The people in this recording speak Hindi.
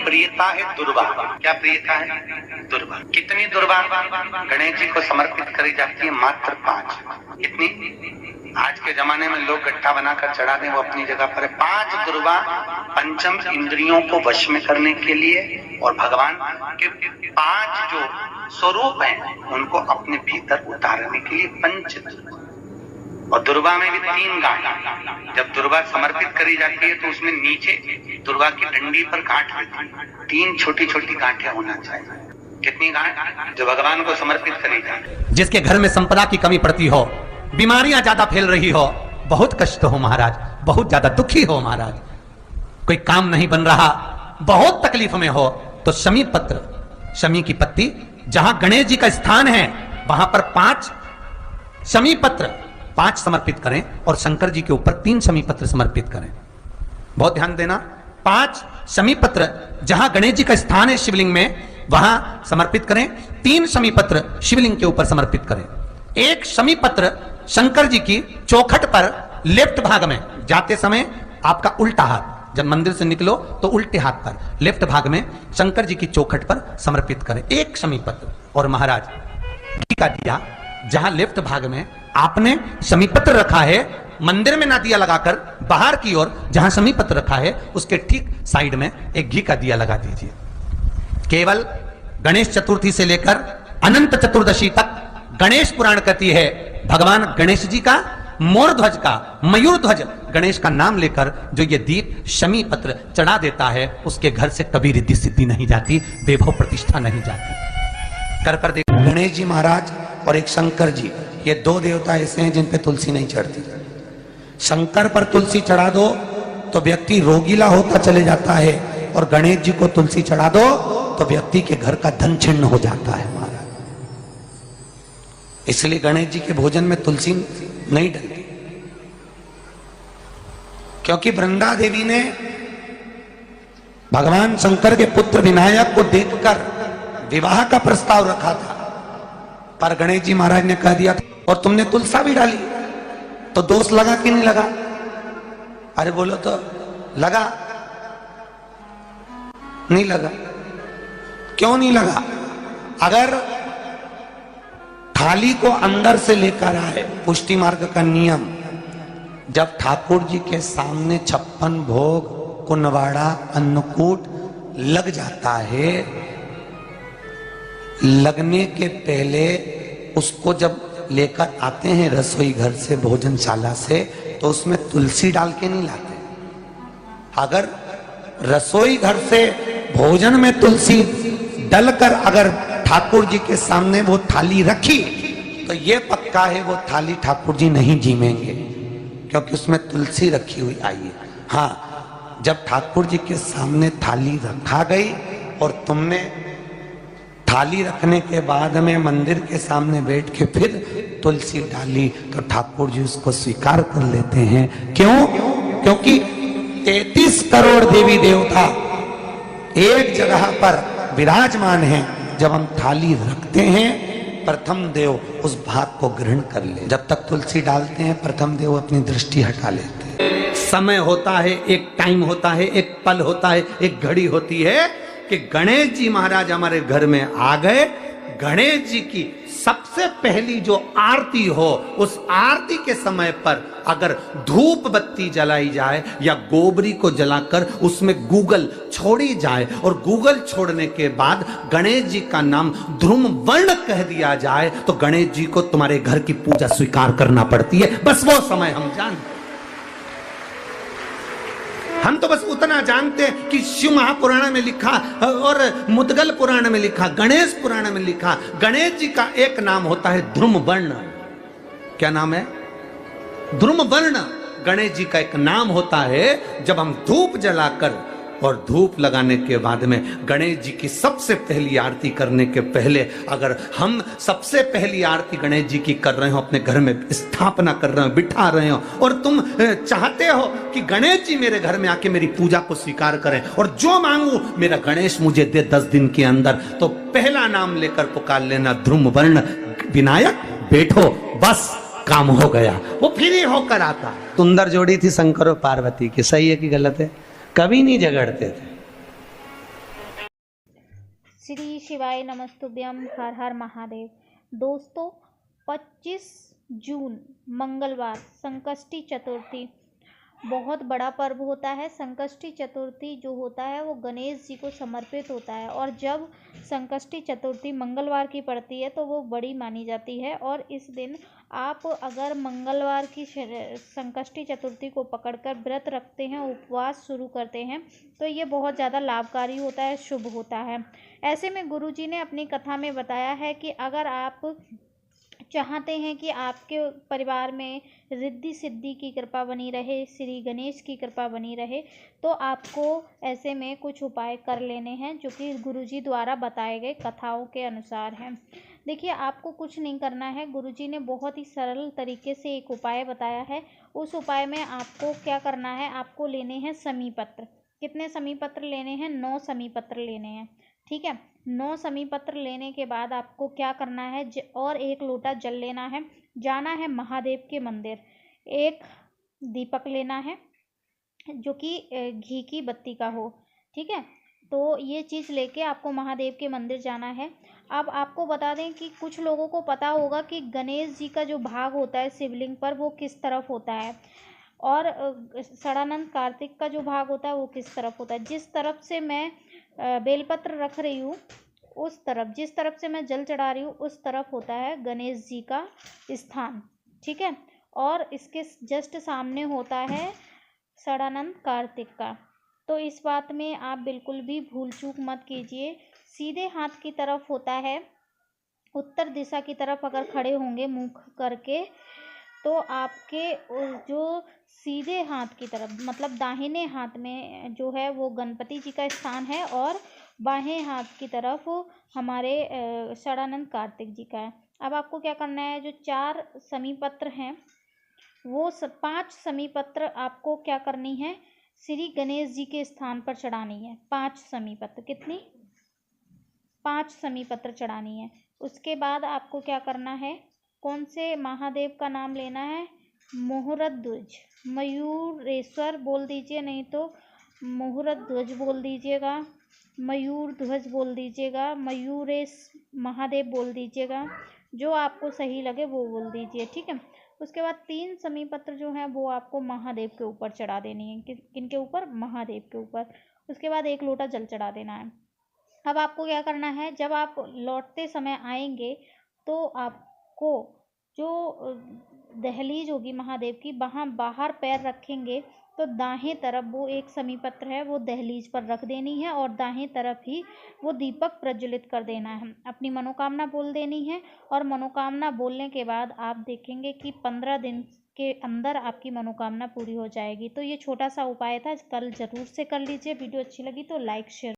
प्रियता है दुर्वा। क्या प्रियता है? दुर्वा। कितनी दुर्वा गणेश जी को समर्पित करी जाती है? मात्र 5। कितनी? आज के जमाने में लोग गट्ठा बनाकर चढ़ा दें, वो अपनी जगह पर है। 5 दुर्वा पंचम इंद्रियों को वश में करने के लिए और भगवान के 5 जो स्वरूप हैं उनको अपने भीतर उतारने के लिए पंच। और दुर्वा में भी 3 गांठ। जब दुर्वा समर्पित करी जाती है तो उसमें नीचे दुर्वा की डंडी पर गांठ रहती है। 3 छोटी छोटी गांठें होना चाहिए। कितनी गांठ? जो भगवान को समर्पित करी जाए। जिसके घर में संपदा की कमी पड़ती हो, बीमारियां ज्यादा फैल रही हो, बहुत कष्ट हो महाराज, बहुत ज्यादा दुखी हो महाराज, कोई काम नहीं बन रहा, बहुत तकलीफ में हो, तो शमी पत्र, शमी की पत्ती, जहां गणेश जी का स्थान है वहां पर 5 शमी पत्र 5 समर्पित करें और शंकर जी के ऊपर 3 शमी पत्र समर्पित करें। बहुत ध्यान देना, 5 शमी पत्र जहां गणेश जी का स्थान है शिवलिंग में वहां समर्पित करें, 3 शमी पत्र शिवलिंग के ऊपर समर्पित करें। 1 शमी पत्र शंकर जी की चौखट पर लेफ्ट भाग में जाते समय आपका उल्टा हाथ, जब मंदिर से निकलो तो उल्टे हाथ पर लेफ्ट भाग में शंकर जी की चौखट पर समर्पित करें 1 शमी पत्र। और महाराज घी का दिया जहां लेफ्ट भाग में आपने शमी पत्र रखा है, मंदिर में ना दिया लगाकर बाहर की ओर जहां शमी पत्र रखा है उसके ठीक साइड में एक घी का दिया लगा दीजिए। केवल गणेश चतुर्थी से लेकर अनंत चतुर्दशी तक गणेश पुराण कहती है भगवान गणेश जी का, मोर ध्वज का, मयूर ध्वज गणेश का नाम लेकर जो ये दीप शमी पत्र चढ़ा देता है उसके घर से कभी रिद्धि सिद्धि नहीं जाती, वैभव प्रतिष्ठा नहीं जाती। कर देख, गणेश जी महाराज और एक शंकर जी, ये 2 देवता ऐसे हैं जिन पे तुलसी नहीं चढ़ती। शंकर पर तुलसी चढ़ा दो तो व्यक्ति रोगीला होता चले जाता है, और गणेश जी को तुलसी चढ़ा दो तो व्यक्ति के घर का धन छिन्न हो जाता है महाराज। इसलिए गणेश जी के भोजन में तुलसी नहीं डलती, क्योंकि वृंदा देवी ने भगवान शंकर के पुत्र विनायक को देखकर विवाह का प्रस्ताव रखा था, पर गणेश जी महाराज ने कह दिया और तुमने तुलसा भी डाली, तो दोष लगा कि नहीं लगा? अरे बोलो तो लगा? नहीं लगा। क्यों नहीं लगा? अगर थाली को अंदर से लेकर आए, पुष्टि मार्ग का नियम, जब ठाकुर जी के सामने 56 भोग, कुनवाड़ा, अन्नकूट लग जाता है, लगने के पहले उसको जब लेकर आते हैं रसोई घर से, भोजनशाला से, तो उसमें तुलसी डाल के नहीं लाते। अगर रसोई घर से भोजन में तुलसी डलकर अगर ठाकुर जी के सामने वो थाली रखी तो ये पक्का है वो थाली ठाकुर जी नहीं जीमेंगे, क्योंकि उसमें तुलसी रखी हुई आई है। हाँ, जब ठाकुर जी के सामने थाली रखा गई और तुमने थाली रखने के बाद में मंदिर के सामने बैठ के फिर तुलसी डाली तो ठाकुर जी उसको स्वीकार कर लेते हैं। क्यों? क्योंकि 33 करोड़ देवी देवता एक जगह पर विराजमान हैं। जब हम थाली रखते हैं प्रथम देव उस भाग को ग्रहण कर ले। जब तक तुलसी डालते हैं प्रथम देव अपनी दृष्टि हटा लेते हैं। समय होता है, एक टाइम होता है, एक पल होता है, एक घड़ी होती है कि गणेश जी महाराज हमारे घर में आ गए। गणेश जी की सबसे पहली जो आरती हो, उस आरती के समय पर अगर धूप बत्ती जलाई जाए या गोबरी को जलाकर उसमें गूगल छोड़ी जाए और गूगल छोड़ने के बाद गणेश जी का नाम ध्रुम वर्ण कह दिया जाए तो गणेश जी को तुम्हारे घर की पूजा स्वीकार करना पड़ती है। बस वो समय हम जानते, हम तो बस उतना जानते हैं कि शिव महापुराण में लिखा और मुद्गल पुराण में लिखा, गणेश पुराण में लिखा, गणेश जी का एक नाम होता है ध्रुम वर्ण। क्या नाम है? ध्रुम वर्ण गणेश जी का एक नाम होता है। जब हम धूप जलाकर और धूप लगाने के बाद में गणेश जी की सबसे पहली आरती करने के पहले अगर हम सबसे पहली आरती गणेश जी की कर रहे हो, अपने घर में स्थापना कर रहे हो, बिठा रहे हो, और तुम चाहते हो कि गणेश जी मेरे घर में आके मेरी पूजा को स्वीकार करें और जो मांगू मेरा गणेश मुझे दे 10 दिन के अंदर, तो पहला नाम लेकर पुकार लेना ध्रुम वर्ण विनायक, बैठो, बस काम हो गया। वो फिर ही होकर आता। सुंदर जोड़ी थी शंकर और पार्वती की, सही है कि गलत है? कभी नहीं झगड़ते थे। श्री शिवाय नमस्तुभ्यम, हर हर महादेव। दोस्तों 25 जून मंगलवार संकष्टी चतुर्थी बहुत बड़ा पर्व होता है। संकष्टी चतुर्थी जो होता है वो गणेश जी को समर्पित होता है, और जब संकष्टी चतुर्थी मंगलवार की पड़ती है तो वो बड़ी मानी जाती है। और इस दिन आप अगर मंगलवार की संकष्टी चतुर्थी को पकड़कर व्रत रखते हैं, उपवास शुरू करते हैं, तो ये बहुत ज़्यादा लाभकारी होता है, शुभ होता है। ऐसे में गुरुजी ने अपनी कथा में बताया है कि अगर आप चाहते हैं कि आपके परिवार में रिद्धि सिद्धि की कृपा बनी रहे, श्री गणेश की कृपा बनी रहे, तो आपको ऐसे में कुछ उपाय कर लेने हैं जो कि गुरुजी द्वारा बताए गए कथाओं के अनुसार हैं। देखिए, आपको कुछ नहीं करना है। गुरुजी ने बहुत ही सरल तरीके से एक उपाय बताया है। उस उपाय में आपको क्या करना है, आपको लेने हैं समी पत्र। कितने समी पत्र लेने हैं? 9 समी पत्र लेने हैं। ठीक है, 9 समी पत्र लेने के बाद आपको क्या करना है, और 1 लोटा जल लेना है, जाना है महादेव के मंदिर। एक दीपक लेना है जो कि घी की बत्ती का हो। ठीक है, तो ये चीज़ लेके आपको महादेव के मंदिर जाना है। अब आपको बता दें कि कुछ लोगों को पता होगा कि गणेश जी का जो भाग होता है शिवलिंग पर वो किस तरफ होता है, और षडानंद कार्तिक का जो भाग होता है वो किस तरफ होता है। जिस तरफ से मैं बेलपत्र रख रही हूँ उस तरफ, जिस तरफ से मैं जल चढ़ा रही हूँ उस तरफ होता है गणेश जी का स्थान। ठीक है, और इसके जस्ट सामने होता है षडानंद कार्तिक का। तो इस बात में आप बिल्कुल भी भूल चूक मत कीजिए। सीधे हाथ की तरफ होता है, उत्तर दिशा की तरफ अगर खड़े होंगे मुख करके, तो आपके जो सीधे हाथ की तरफ मतलब दाहिने हाथ में जो है वो गणपति जी का स्थान है, और बाएं हाथ की तरफ हमारे षडानंद कार्तिक जी का है। अब आपको क्या करना है, जो 4 समी पत्र हैं वो 5 समी पत्र आपको क्या करनी है, श्री गणेश जी के स्थान पर चढ़ानी है। 5 समी पत्र, कितनी? 5 समी पत्र चढ़ानी है। उसके बाद आपको क्या करना है, कौन से महादेव का नाम लेना है? मुहूर्त ध्वज, मयूरेश्वर बोल दीजिए, नहीं तो मुहूर्त ध्वज बोल दीजिएगा, मयूर ध्वज बोल दीजिएगा, मयूरेश महादेव बोल दीजिएगा, जो आपको सही लगे वो बोल दीजिए। ठीक है, उसके बाद 3 समी पत्र जो हैं वो आपको महादेव के ऊपर चढ़ा देनी है। किनके ऊपर? महादेव के ऊपर। उसके बाद 1 लोटा जल चढ़ा देना है। अब आपको क्या करना है, जब आप लौटते समय आएंगे तो आपको जो दहलीज होगी महादेव की, वहाँ बाहर पैर रखेंगे तो दाहिने तरफ वो 1 समी पत्र है वो दहलीज पर रख देनी है, और दाहिने तरफ ही वो दीपक प्रज्वलित कर देना है। अपनी मनोकामना बोल देनी है, और मनोकामना बोलने के बाद आप देखेंगे कि 15 दिन के अंदर आपकी मनोकामना पूरी हो जाएगी। तो ये छोटा सा उपाय था, कल ज़रूर से कर लीजिए। वीडियो अच्छी लगी तो लाइक शेयर